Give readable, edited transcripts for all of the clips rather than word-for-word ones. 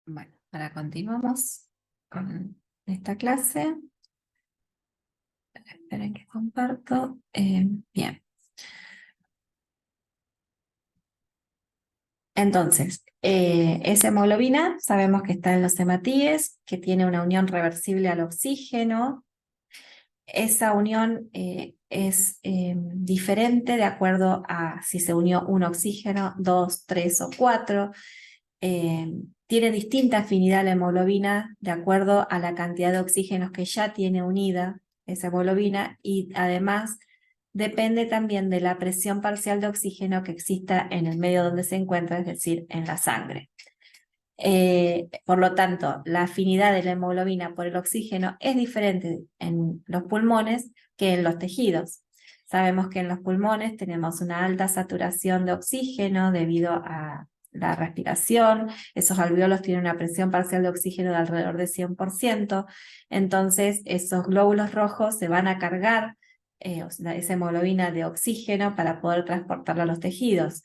Bueno, ahora continuamos con esta clase. Esperen que comparto. Bien. Entonces, esa hemoglobina sabemos que está en los hematíes, que tiene una unión reversible al oxígeno. Esa unión es diferente de acuerdo a si se unió un oxígeno, dos, tres o cuatro. Tiene distinta afinidad la hemoglobina de acuerdo a la cantidad de oxígenos que ya tiene unida esa hemoglobina, y además depende también de la presión parcial de oxígeno que exista en el medio donde se encuentra, es decir, en la sangre. Por lo tanto, la afinidad de la hemoglobina por el oxígeno es diferente en los pulmones que en los tejidos. Sabemos que en los pulmones tenemos una alta saturación de oxígeno debido a la respiración. Esos alvéolos tienen una presión parcial de oxígeno de alrededor de 100%, entonces esos glóbulos rojos se van a cargar esa hemoglobina de oxígeno para poder transportarla a los tejidos.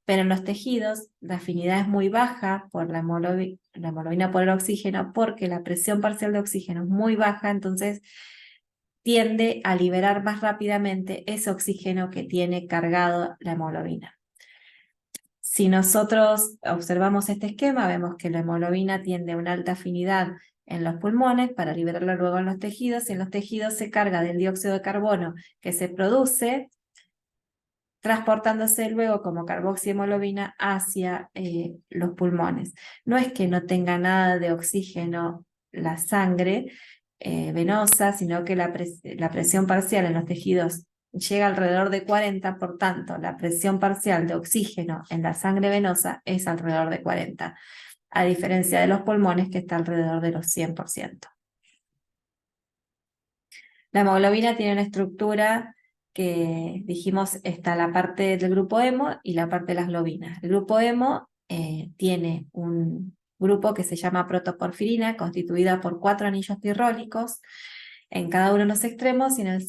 Pero en los tejidos la afinidad es muy baja por la hemoglobina por el oxígeno, porque la presión parcial de oxígeno es muy baja, entonces tiende a liberar más rápidamente ese oxígeno que tiene cargado la hemoglobina. Si nosotros observamos este esquema, vemos que la hemoglobina tiende a una alta afinidad en los pulmones para liberarla luego en los tejidos, y en los tejidos se carga del dióxido de carbono que se produce, transportándose luego como carboxihemoglobina hacia los pulmones. No es que no tenga nada de oxígeno la sangre venosa, sino que la presión parcial en los tejidos llega alrededor de 40, por tanto, la presión parcial de oxígeno en la sangre venosa es alrededor de 40, a diferencia de los pulmones, que está alrededor de los 100%. La hemoglobina tiene una estructura que dijimos está la parte del grupo hemo y la parte de las globinas. El grupo hemo tiene un grupo que se llama protoporfirina, constituida por 4 anillos pirrólicos en cada uno de los extremos, y en el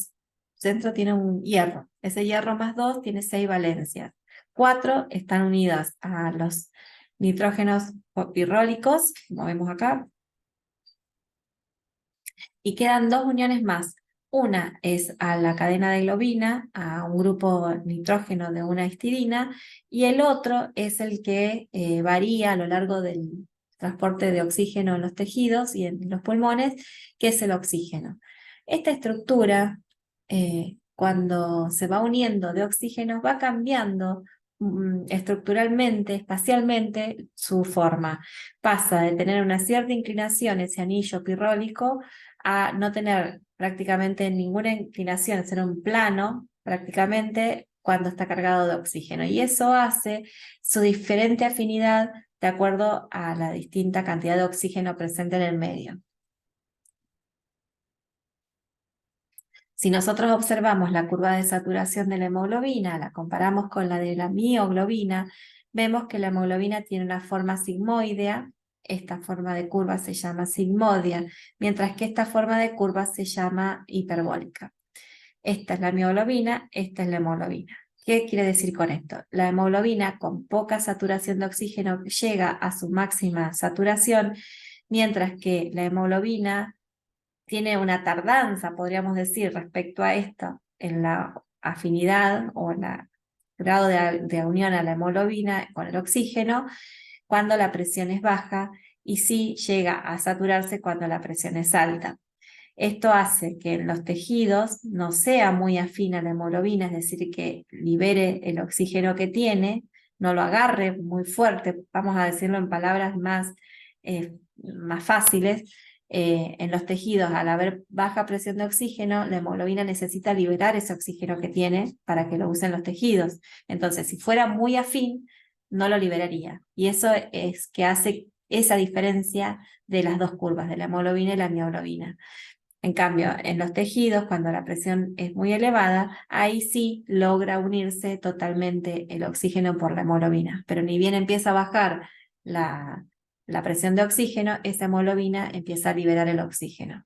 centro tiene un hierro. Ese hierro más 2 tiene 6 valencias. 4 están unidas a los nitrógenos pirrólicos, como vemos acá, y quedan 2 uniones más. Una es a la cadena de globina, a un grupo nitrógeno de una histidina, y el otro es el que varía a lo largo del transporte de oxígeno en los tejidos y en los pulmones, que es el oxígeno. Esta estructura, cuando se va uniendo de oxígenos, va cambiando estructuralmente, espacialmente, su forma. Pasa de tener una cierta inclinación ese anillo pirrólico a no tener prácticamente ninguna inclinación, ser un plano prácticamente cuando está cargado de oxígeno. Y eso hace su diferente afinidad de acuerdo a la distinta cantidad de oxígeno presente en el medio. Si nosotros observamos la curva de saturación de la hemoglobina, la comparamos con la de la mioglobina, vemos que la hemoglobina tiene una forma sigmoidea. Esta forma de curva se llama sigmoidea, mientras que esta forma de curva se llama hiperbólica. Esta es la mioglobina, esta es la hemoglobina. ¿Qué quiere decir con esto? La hemoglobina con poca saturación de oxígeno llega a su máxima saturación, mientras que la hemoglobina tiene una tardanza, podríamos decir, respecto a esto, en la afinidad o en el grado de unión a la hemoglobina con el oxígeno, cuando la presión es baja, y sí llega a saturarse cuando la presión es alta. Esto hace que en los tejidos no sea muy afín a la hemoglobina, es decir, que libere el oxígeno que tiene, no lo agarre muy fuerte, vamos a decirlo en palabras más fáciles. En los tejidos, al haber baja presión de oxígeno, la hemoglobina necesita liberar ese oxígeno que tiene para que lo usen los tejidos. Entonces, si fuera muy afín, no lo liberaría. Y eso es que hace esa diferencia de las dos curvas, de la hemoglobina y la mioglobina. En cambio, en los tejidos, cuando la presión es muy elevada, ahí sí logra unirse totalmente el oxígeno por la hemoglobina. Pero ni bien empieza a bajar la presión de oxígeno, esa hemoglobina empieza a liberar el oxígeno.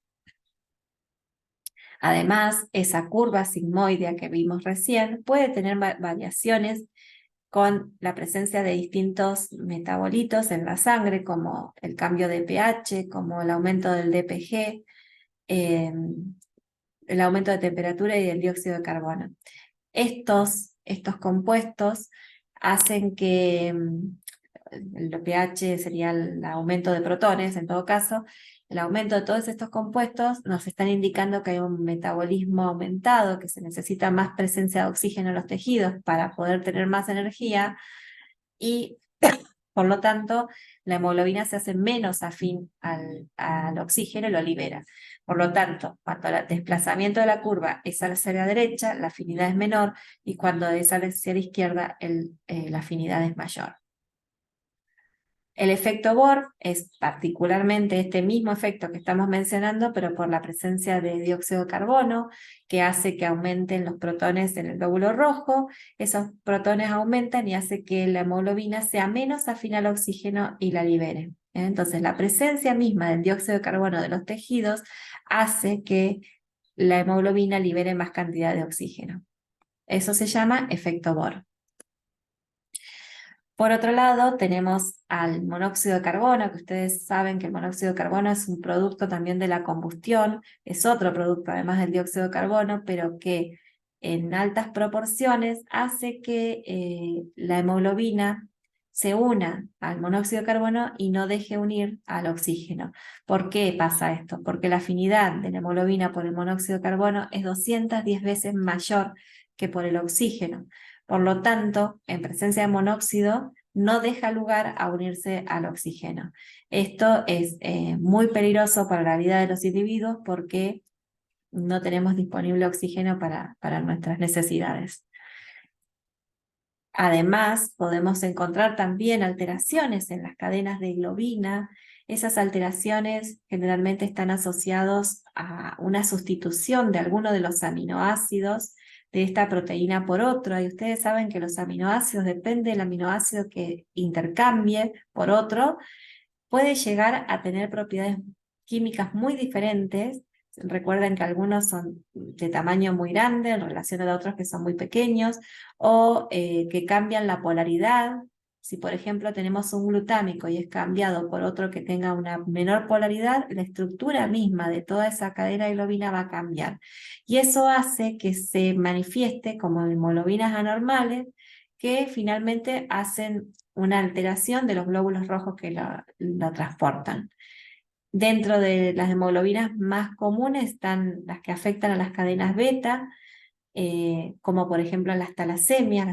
Además, esa curva sigmoidea que vimos recién puede tener variaciones con la presencia de distintos metabolitos en la sangre, como el cambio de pH, como el aumento del DPG, eh, el aumento de temperatura y del dióxido de carbono. Estos compuestos hacen que el pH sería el aumento de protones, en todo caso, el aumento de todos estos compuestos nos están indicando que hay un metabolismo aumentado, que se necesita más presencia de oxígeno en los tejidos para poder tener más energía, y por lo tanto la hemoglobina se hace menos afín al oxígeno y lo libera. Por lo tanto, cuando el desplazamiento de la curva es hacia la derecha, la afinidad es menor, y cuando es hacia la izquierda, la afinidad es mayor. El efecto Bohr es particularmente este mismo efecto que estamos mencionando, pero por la presencia de dióxido de carbono, que hace que aumenten los protones en el lóbulo rojo. Esos protones aumentan y hace que la hemoglobina sea menos afín al oxígeno y la libere. Entonces, la presencia misma del dióxido de carbono de los tejidos hace que la hemoglobina libere más cantidad de oxígeno. Eso se llama efecto Bohr. Por otro lado, tenemos al monóxido de carbono, que ustedes saben que el monóxido de carbono es un producto también de la combustión, es otro producto además del dióxido de carbono, pero que en altas proporciones hace que la hemoglobina se una al monóxido de carbono y no deje unir al oxígeno. ¿Por qué pasa esto? Porque la afinidad de la hemoglobina por el monóxido de carbono es 210 veces mayor que por el oxígeno. Por lo tanto, en presencia de monóxido, no deja lugar a unirse al oxígeno. Esto es muy peligroso para la vida de los individuos porque no tenemos disponible oxígeno para nuestras necesidades. Además, podemos encontrar también alteraciones en las cadenas de globina. Esas alteraciones generalmente están asociadas a una sustitución de alguno de los aminoácidos de esta proteína por otro. Y ustedes saben que los aminoácidos, depende del aminoácido que intercambie por otro, puede llegar a tener propiedades químicas muy diferentes. Recuerden que algunos son de tamaño muy grande en relación a otros que son muy pequeños, o que cambian la polaridad. Si por ejemplo tenemos un glutámico y es cambiado por otro que tenga una menor polaridad, la estructura misma de toda esa cadena de globina va a cambiar. Y eso hace que se manifieste como hemoglobinas anormales, que finalmente hacen una alteración de los glóbulos rojos que lo transportan. Dentro de las hemoglobinas más comunes están las que afectan a las cadenas beta, como por ejemplo las talasemias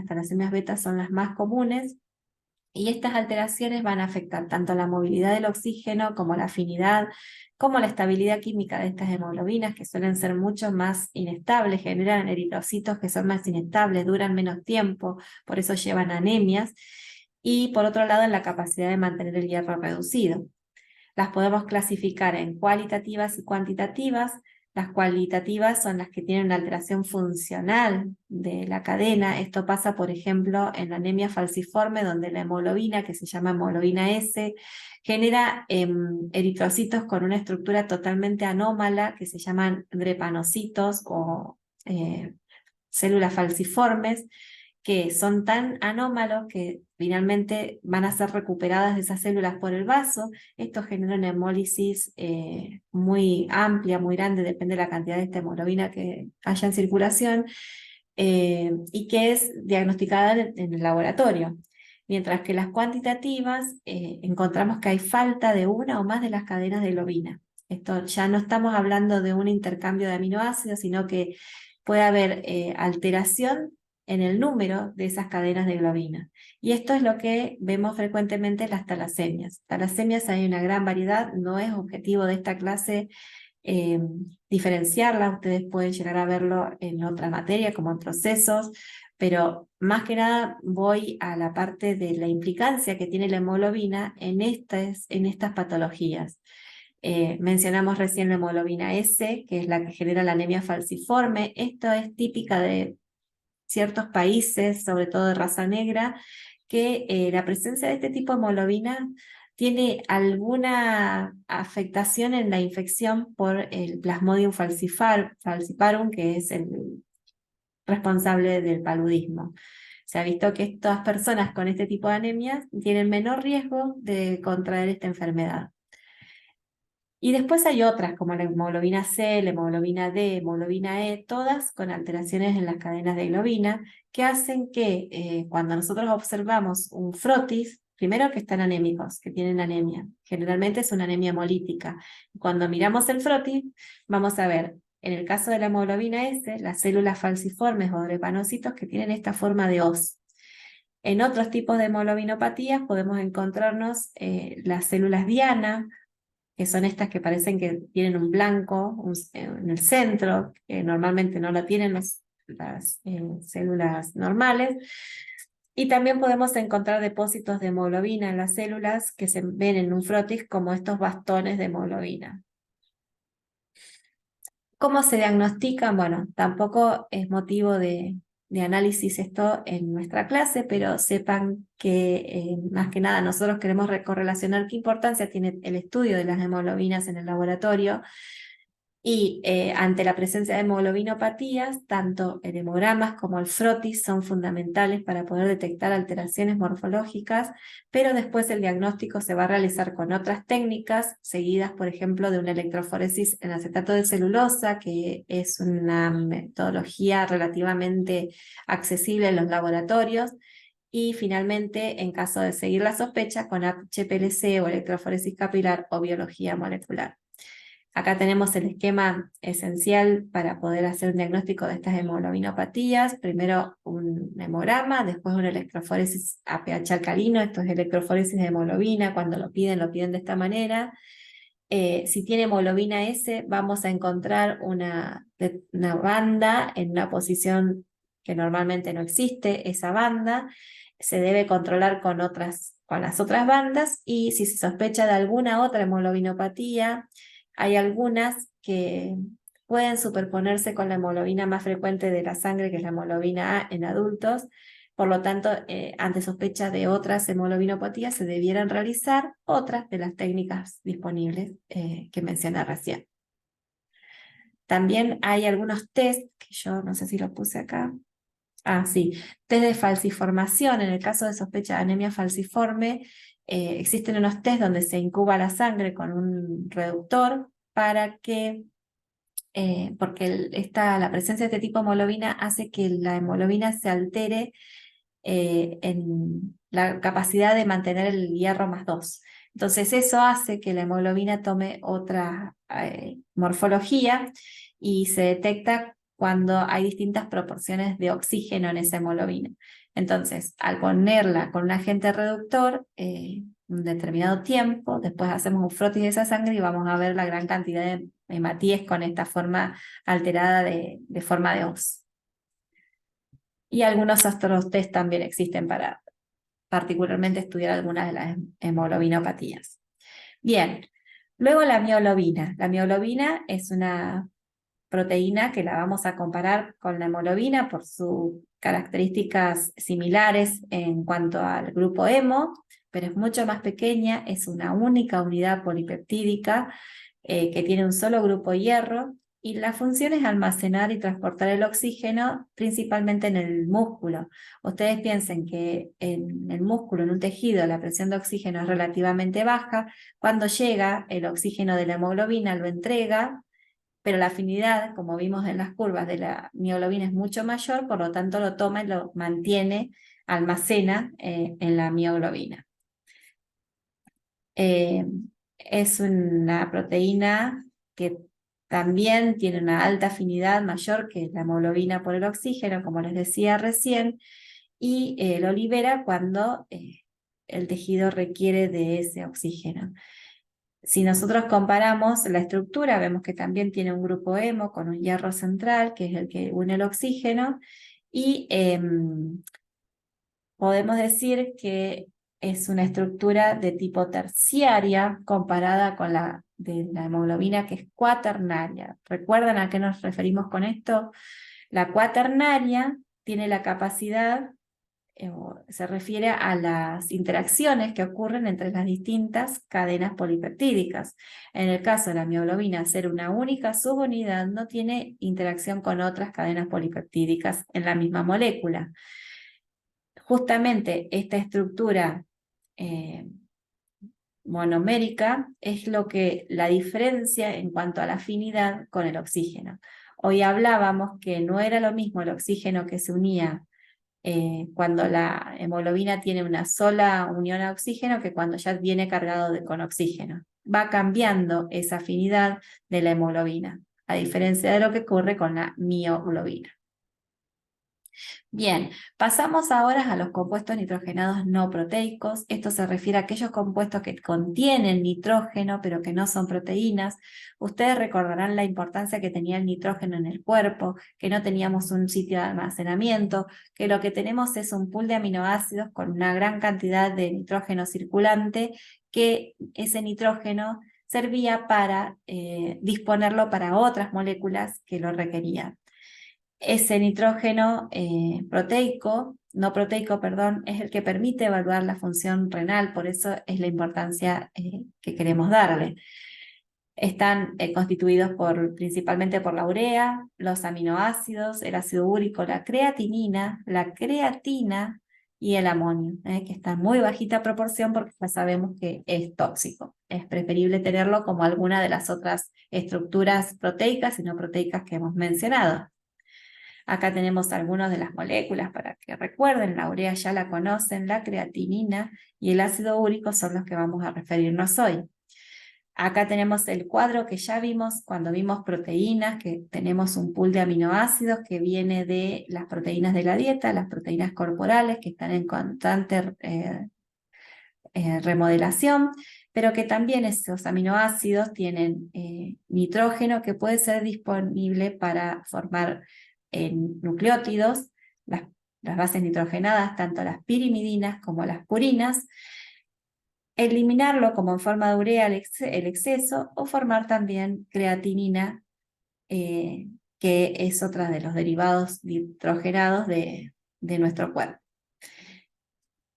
beta son las más comunes, y estas alteraciones van a afectar tanto la movilidad del oxígeno como la afinidad, como la estabilidad química de estas hemoglobinas, que suelen ser mucho más inestables, generan eritrocitos que son más inestables, duran menos tiempo, por eso llevan anemias, y por otro lado en la capacidad de mantener el hierro reducido. Las podemos clasificar en cualitativas y cuantitativas. Las cualitativas son las que tienen una alteración funcional de la cadena. Esto pasa, por ejemplo, en la anemia falciforme, donde la hemoglobina, que se llama hemoglobina S, genera eritrocitos con una estructura totalmente anómala, que se llaman drepanocitos o células falciformes, que son tan anómalos que finalmente van a ser recuperadas de esas células por el vaso. Esto genera una hemólisis muy amplia, muy grande, depende de la cantidad de esta hemoglobina que haya en circulación, y que es diagnosticada en el laboratorio. Mientras que las cuantitativas encontramos que hay falta de una o más de las cadenas de globina. Esto ya no estamos hablando de un intercambio de aminoácidos, sino que puede haber alteración en el número de esas cadenas de globina. Y esto es lo que vemos frecuentemente en las talasemias. Talasemias hay una gran variedad, no es objetivo de esta clase diferenciarlas, ustedes pueden llegar a verlo en otra materia como en procesos, pero más que nada voy a la parte de la implicancia que tiene la hemoglobina en estas patologías. Mencionamos recién la hemoglobina S, que es la que genera la anemia falciforme. Esto es típica de ciertos países, sobre todo de raza negra, que la presencia de este tipo de hemoglobina tiene alguna afectación en la infección por el Plasmodium falciparum, que es el responsable del paludismo. Se ha visto que estas personas con este tipo de anemias tienen menor riesgo de contraer esta enfermedad. Y después hay otras, como la hemoglobina C, la hemoglobina D, hemoglobina E, todas con alteraciones en las cadenas de globina, que hacen que cuando nosotros observamos un frotis, primero que están anémicos, que tienen anemia, generalmente es una anemia hemolítica. Cuando miramos el frotis, vamos a ver, en el caso de la hemoglobina S, las células falciformes o drepanocitos que tienen esta forma de hoz. En otros tipos de hemoglobinopatías podemos encontrarnos las células diana, que son estas que parecen que tienen un blanco en el centro, que normalmente no lo tienen las células normales. Y también podemos encontrar depósitos de hemoglobina en las células que se ven en un frotis como estos bastones de hemoglobina. ¿Cómo se diagnostican? Bueno, tampoco es motivo de análisis esto en nuestra clase, pero sepan que más que nada nosotros queremos correlacionar qué importancia tiene el estudio de las hemoglobinas en el laboratorio. Y ante la presencia de hemoglobinopatías, tanto el hemogramas como el frotis son fundamentales para poder detectar alteraciones morfológicas, pero después el diagnóstico se va a realizar con otras técnicas, seguidas, por ejemplo, de una electroforesis en acetato de celulosa, que es una metodología relativamente accesible en los laboratorios, y finalmente, en caso de seguir la sospecha, con HPLC o electroforesis capilar o biología molecular. Acá tenemos el esquema esencial para poder hacer un diagnóstico de estas hemoglobinopatías. Primero un hemograma, después una electroforesis a pH alcalino. Esto es electroforesis de hemoglobina. Cuando lo piden de esta manera. Si tiene hemoglobina S, vamos a encontrar una banda en una posición que normalmente no existe. Esa banda se debe controlar con las otras bandas, y si se sospecha de alguna otra hemoglobinopatía, hay algunas que pueden superponerse con la hemoglobina más frecuente de la sangre, que es la hemoglobina A en adultos. Por lo tanto, ante sospecha de otras hemoglobinopatías, se debieran realizar otras de las técnicas disponibles que mencioné recién. También hay algunos test, que yo no sé si los puse acá. Ah, sí, test de falciformación. En el caso de sospecha de anemia falciforme, existen unos test donde se incuba la sangre con un reductor para que, porque la presencia de este tipo de hemoglobina hace que la hemoglobina se altere en la capacidad de mantener el hierro +2. Entonces eso hace que la hemoglobina tome otra morfología, y se detecta cuando hay distintas proporciones de oxígeno en esa hemoglobina. Entonces, al ponerla con un agente reductor, un determinado tiempo, después hacemos un frotis de esa sangre y vamos a ver la gran cantidad de hematíes con esta forma alterada de forma de Hoz. Y algunos otros test también existen para particularmente estudiar algunas de las hemoglobinopatías. Bien, luego la mioglobina. La mioglobina es una proteína que la vamos a comparar con la hemoglobina por sus características similares en cuanto al grupo hemo, pero es mucho más pequeña, es una única unidad polipeptídica que tiene un solo grupo hierro, y la función es almacenar y transportar el oxígeno principalmente en el músculo. Ustedes piensen que en el músculo, en un tejido, la presión de oxígeno es relativamente baja. Cuando llega el oxígeno de la hemoglobina lo entrega, pero la afinidad, como vimos en las curvas de la mioglobina, es mucho mayor, por lo tanto lo toma y lo mantiene, almacena en la mioglobina. Es una proteína que también tiene una alta afinidad, mayor que la hemoglobina por el oxígeno, como les decía recién, y lo libera cuando el tejido requiere de ese oxígeno. Si nosotros comparamos la estructura, vemos que también tiene un grupo hemo con un hierro central, que es el que une el oxígeno, y podemos decir que es una estructura de tipo terciaria comparada con la de la hemoglobina, que es cuaternaria. ¿Recuerdan a qué nos referimos con esto? La cuaternaria tiene la capacidad, se refiere a las interacciones que ocurren entre las distintas cadenas polipeptídicas. En el caso de la mioglobina, ser una única subunidad, no tiene interacción con otras cadenas polipeptídicas en la misma molécula. Justamente esta estructura monomérica es lo que la diferencia en cuanto a la afinidad con el oxígeno. Hoy hablábamos que no era lo mismo el oxígeno que se unía cuando la hemoglobina tiene una sola unión a oxígeno que cuando ya viene cargado con oxígeno. Va cambiando esa afinidad de la hemoglobina, a diferencia de lo que ocurre con la mioglobina. Bien, pasamos ahora a los compuestos nitrogenados no proteicos. Esto se refiere a aquellos compuestos que contienen nitrógeno, pero que no son proteínas. Ustedes recordarán la importancia que tenía el nitrógeno en el cuerpo, que no teníamos un sitio de almacenamiento, que lo que tenemos es un pool de aminoácidos con una gran cantidad de nitrógeno circulante, que ese nitrógeno servía para disponerlo para otras moléculas que lo requerían. Ese nitrógeno no proteico, perdón, es el que permite evaluar la función renal, por eso es la importancia que queremos darle. Están constituidos principalmente por la urea, los aminoácidos, el ácido úrico, la creatinina y el amonio, que está en muy bajita proporción porque ya sabemos que es tóxico. Es preferible tenerlo como alguna de las otras estructuras proteicas y no proteicas que hemos mencionado. Acá tenemos algunas de las moléculas para que recuerden, la urea ya la conocen, la creatinina y el ácido úrico son los que vamos a referirnos hoy. Acá tenemos el cuadro que ya vimos cuando vimos proteínas, que tenemos un pool de aminoácidos que viene de las proteínas de la dieta, las proteínas corporales que están en constante remodelación, pero que también esos aminoácidos tienen nitrógeno que puede ser disponible para formar nucleótidos, las bases nitrogenadas, tanto las pirimidinas como las purinas, eliminarlo como en forma de urea el exceso o formar también creatinina, que es otra de los derivados nitrogenados de nuestro cuerpo.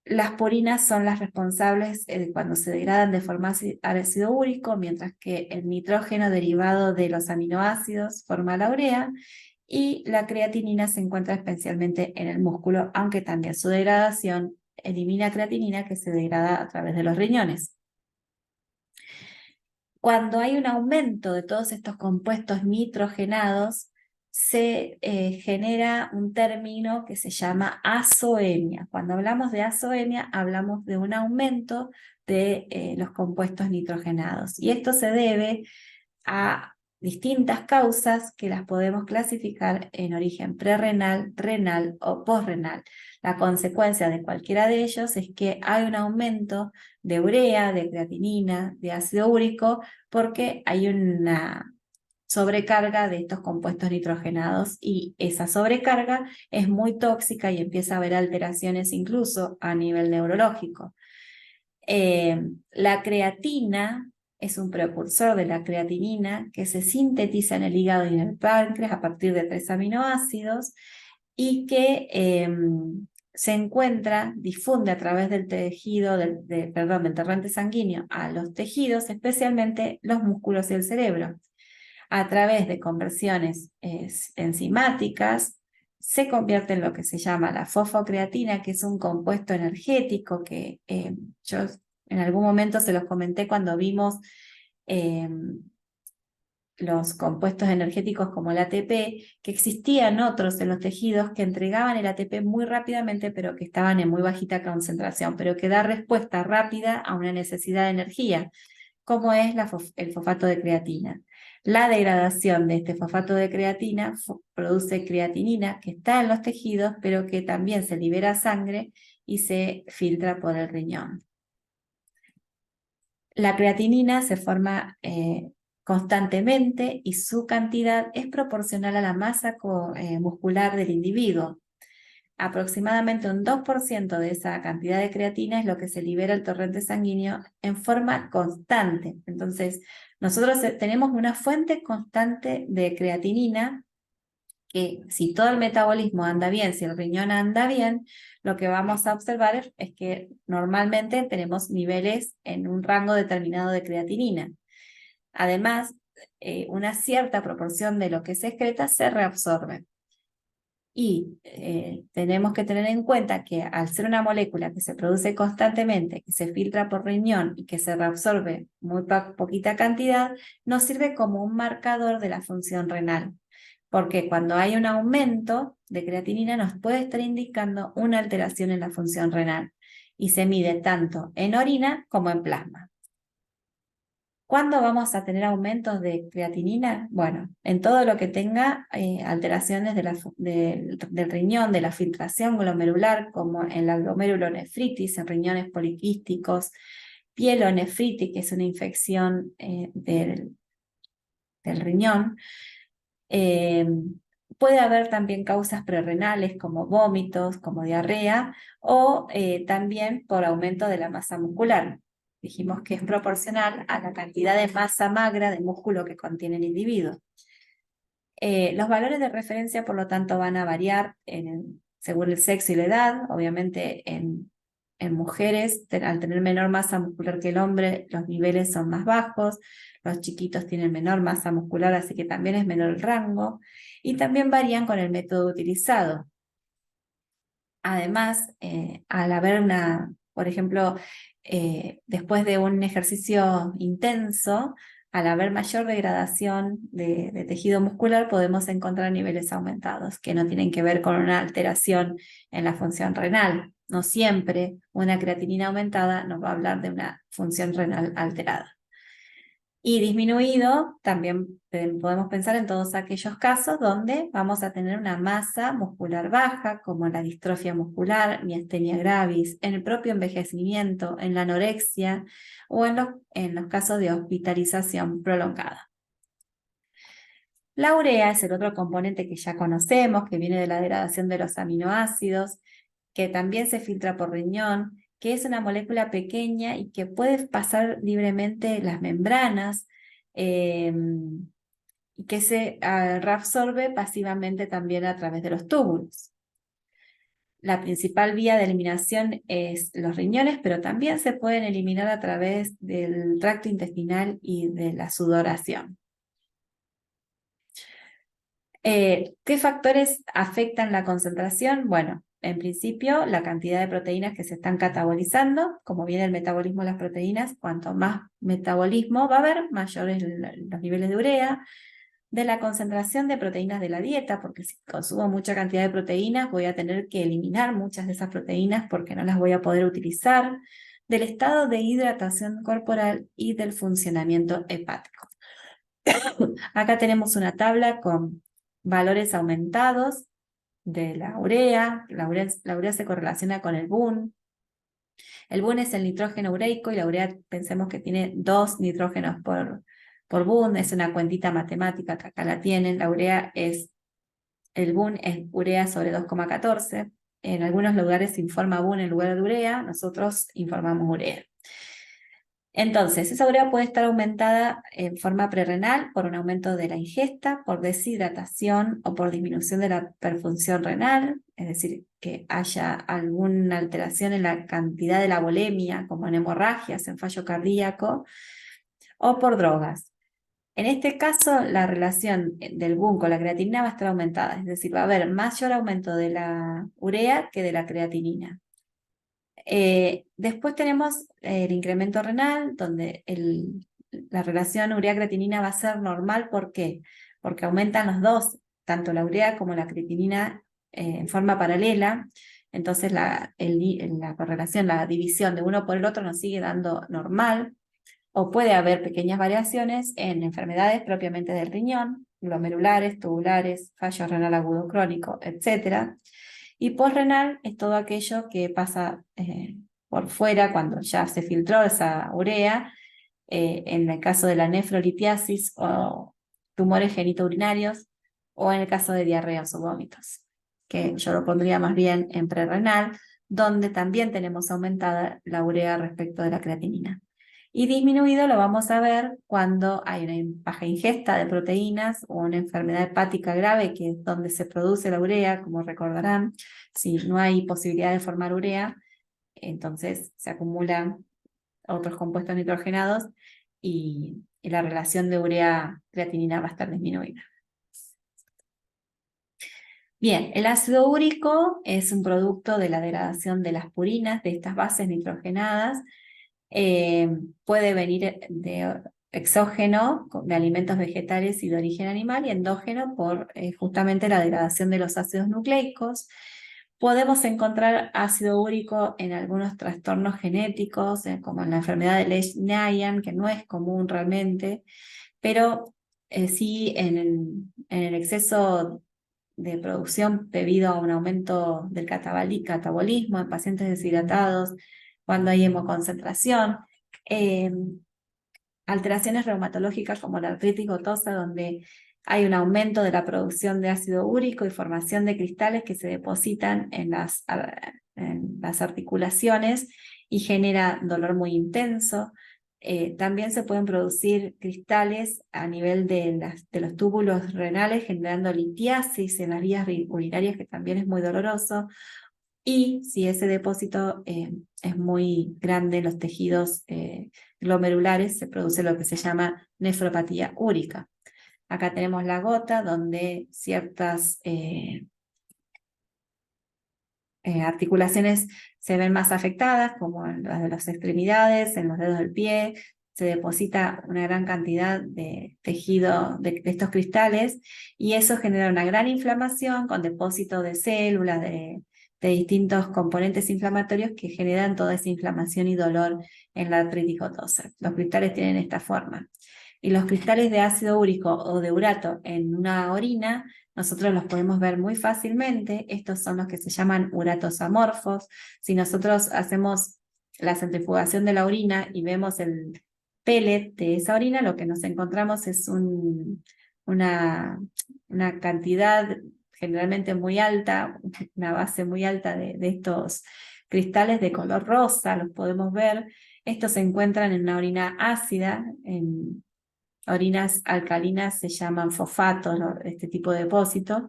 Las purinas son las responsables cuando se degradan de forma ácido úrico, mientras que el nitrógeno derivado de los aminoácidos forma la urea, y la creatinina se encuentra especialmente en el músculo, aunque también su degradación elimina creatinina que se degrada a través de los riñones. Cuando hay un aumento de todos estos compuestos nitrogenados, se genera un término que se llama azoemia. Cuando hablamos de azoemia, hablamos de un aumento de los compuestos nitrogenados. Y esto se debe a distintas causas que las podemos clasificar en origen prerrenal, renal o posrenal. La consecuencia de cualquiera de ellos es que hay un aumento de urea, de creatinina, de ácido úrico, porque hay una sobrecarga de estos compuestos nitrogenados y esa sobrecarga es muy tóxica y empieza a haber alteraciones incluso a nivel neurológico. La creatina es un precursor de la creatinina que se sintetiza en el hígado y en el páncreas a partir de 3 aminoácidos y que se encuentra, difunde a través del tejido, del torrente sanguíneo a los tejidos, especialmente los músculos y el cerebro. A través de conversiones enzimáticas, se convierte en lo que se llama la fosfocreatina, que es un compuesto energético que yo en algún momento se los comenté cuando vimos los compuestos energéticos como el ATP, que existían otros en los tejidos que entregaban el ATP muy rápidamente, pero que estaban en muy bajita concentración, pero que da respuesta rápida a una necesidad de energía, como es el fosfato de creatina. La degradación de este fosfato de creatina produce creatinina que está en los tejidos, pero que también se libera sangre y se filtra por el riñón. La creatinina se forma constantemente y su cantidad es proporcional a la masa muscular del individuo. Aproximadamente un 2% de esa cantidad de creatina es lo que se libera al torrente sanguíneo en forma constante. Entonces, nosotros tenemos una fuente constante de creatinina que si todo el metabolismo anda bien, si el riñón anda bien, lo que vamos a observar es que normalmente tenemos niveles en un rango determinado de creatinina. Además, una cierta proporción de lo que se excreta se reabsorbe. Y tenemos que tener en cuenta que al ser una molécula que se produce constantemente, que se filtra por riñón y que se reabsorbe muy poquita cantidad, nos sirve como un marcador de la función renal. Porque cuando hay un aumento de creatinina nos puede estar indicando una alteración en la función renal. Y se mide tanto en orina como en plasma. ¿Cuándo vamos a tener aumentos de creatinina? Bueno, en todo lo que tenga alteraciones del riñón, de la filtración glomerular, como en la glomerulonefritis, en riñones poliquísticos, pielonefritis, que es una infección del riñón. Eh, Puede haber también causas prerrenales como vómitos, como diarrea, o también por aumento de la masa muscular. Dijimos que es proporcional a la cantidad de masa magra de músculo que contiene el individuo. Los valores de referencia, por lo tanto, van a variar según el sexo y la edad. Obviamente, en mujeres, al tener menor masa muscular que el hombre, los niveles son más bajos. Los chiquitos tienen menor masa muscular, así que también es menor el rango. Y también varían con el método utilizado. Además, al haber por ejemplo, después de un ejercicio intenso, al haber mayor degradación de tejido muscular, podemos encontrar niveles aumentados, que no tienen que ver con una alteración en la función renal. No siempre una creatinina aumentada nos va a hablar de una función renal alterada. Y disminuido, también podemos pensar en todos aquellos casos donde vamos a tener una masa muscular baja, como la distrofia muscular, miastenia gravis, en el propio envejecimiento, en la anorexia o en los casos de hospitalización prolongada. La urea es el otro componente que ya conocemos, que viene de la degradación de los aminoácidos, que también se filtra por riñón, que es una molécula pequeña y que puede pasar libremente las membranas y que se reabsorbe pasivamente también a través de los túbulos. La principal vía de eliminación es los riñones, pero también se pueden eliminar a través del tracto intestinal y de la sudoración. ¿Qué factores afectan la concentración? Bueno, en principio, la cantidad de proteínas que se están catabolizando, como viene el metabolismo de las proteínas, cuanto más metabolismo va a haber, mayores los niveles de urea, de la concentración de proteínas de la dieta, porque si consumo mucha cantidad de proteínas, voy a tener que eliminar muchas de esas proteínas porque no las voy a poder utilizar, del estado de hidratación corporal y del funcionamiento hepático. Acá tenemos una tabla con valores aumentados de la urea. La urea se correlaciona con el BUN. El BUN es el nitrógeno ureico y la urea pensemos que tiene 2 nitrógenos por BUN. Es una cuentita matemática que acá la tienen. El BUN es urea sobre 2,14. En algunos lugares se informa BUN en lugar de urea, nosotros informamos urea. Entonces, esa urea puede estar aumentada en forma prerrenal por un aumento de la ingesta, por deshidratación o por disminución de la perfunción renal, es decir, que haya alguna alteración en la cantidad de la volemia, como en hemorragias, en fallo cardíaco, o por drogas. En este caso, la relación del BUN con la creatinina va a estar aumentada, es decir, va a haber mayor aumento de la urea que de la creatinina. Después tenemos el incremento renal, donde la relación urea-creatinina va a ser normal. ¿Por qué? Porque aumentan los dos, tanto la urea como la creatinina, en forma paralela. Entonces la correlación, la división de uno por el otro nos sigue dando normal, o puede haber pequeñas variaciones en enfermedades propiamente del riñón, glomerulares, tubulares, fallo renal agudo crónico, etc. Y posrenal es todo aquello que pasa por fuera cuando ya se filtró esa urea, en el caso de la nefrolitiasis o tumores genitourinarios, o en el caso de diarreas o vómitos, que yo lo pondría más bien en prerrenal, donde también tenemos aumentada la urea respecto de la creatinina. Y disminuido lo vamos a ver cuando hay una baja ingesta de proteínas o una enfermedad hepática grave, que es donde se produce la urea, como recordarán. Si no hay posibilidad de formar urea, entonces se acumulan otros compuestos nitrogenados y la relación de urea-creatinina va a estar disminuida. Bien, el ácido úrico es un producto de la degradación de las purinas, de estas bases nitrogenadas. Puede venir de exógeno, de alimentos vegetales y de origen animal, y endógeno por justamente la degradación de los ácidos nucleicos. Podemos encontrar ácido úrico en algunos trastornos genéticos, como en la enfermedad de Lesch-Nyhan, que no es común realmente, pero sí en el exceso de producción debido a un aumento del catabolismo en pacientes deshidratados, cuando hay hemoconcentración, eh, alteraciones reumatológicas como la artritis gotosa, donde hay un aumento de la producción de ácido úrico y formación de cristales que se depositan en las articulaciones y genera dolor muy intenso. También se pueden producir cristales a nivel de los túbulos renales, generando litiasis en las vías urinarias, que también es muy doloroso. Y si ese depósito es muy grande en los tejidos glomerulares, se produce lo que se llama nefropatía úrica. Acá tenemos la gota, donde ciertas articulaciones se ven más afectadas, como en las de las extremidades, en los dedos del pie. Se deposita una gran cantidad de tejido de estos cristales, y eso genera una gran inflamación con depósito de células, de distintos componentes inflamatorios que generan toda esa inflamación y dolor en la artritis gotosa. Los cristales tienen esta forma. Y los cristales de ácido úrico o de urato en una orina, nosotros los podemos ver muy fácilmente. Estos son los que se llaman uratos amorfos. Si nosotros hacemos la centrifugación de la orina y vemos el pellet de esa orina, lo que nos encontramos es una cantidad generalmente muy alta, una base muy alta de estos cristales de color rosa, los podemos ver. Estos se encuentran en una orina ácida, en orinas alcalinas se llaman fosfatos, este tipo de depósitos.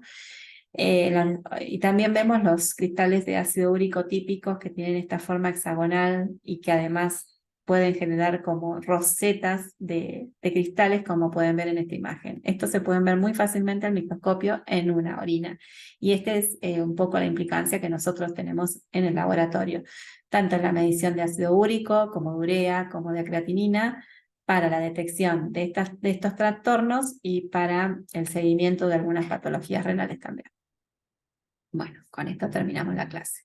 Y también vemos los cristales de ácido úrico típicos que tienen esta forma hexagonal y que además pueden generar como rosetas de cristales, como pueden ver en esta imagen. Estos se pueden ver muy fácilmente al microscopio en una orina. Y esta es un poco la implicancia que nosotros tenemos en el laboratorio, tanto en la medición de ácido úrico, como de urea, como de creatinina, para la detección de estos trastornos y para el seguimiento de algunas patologías renales también. Bueno, con esto terminamos la clase.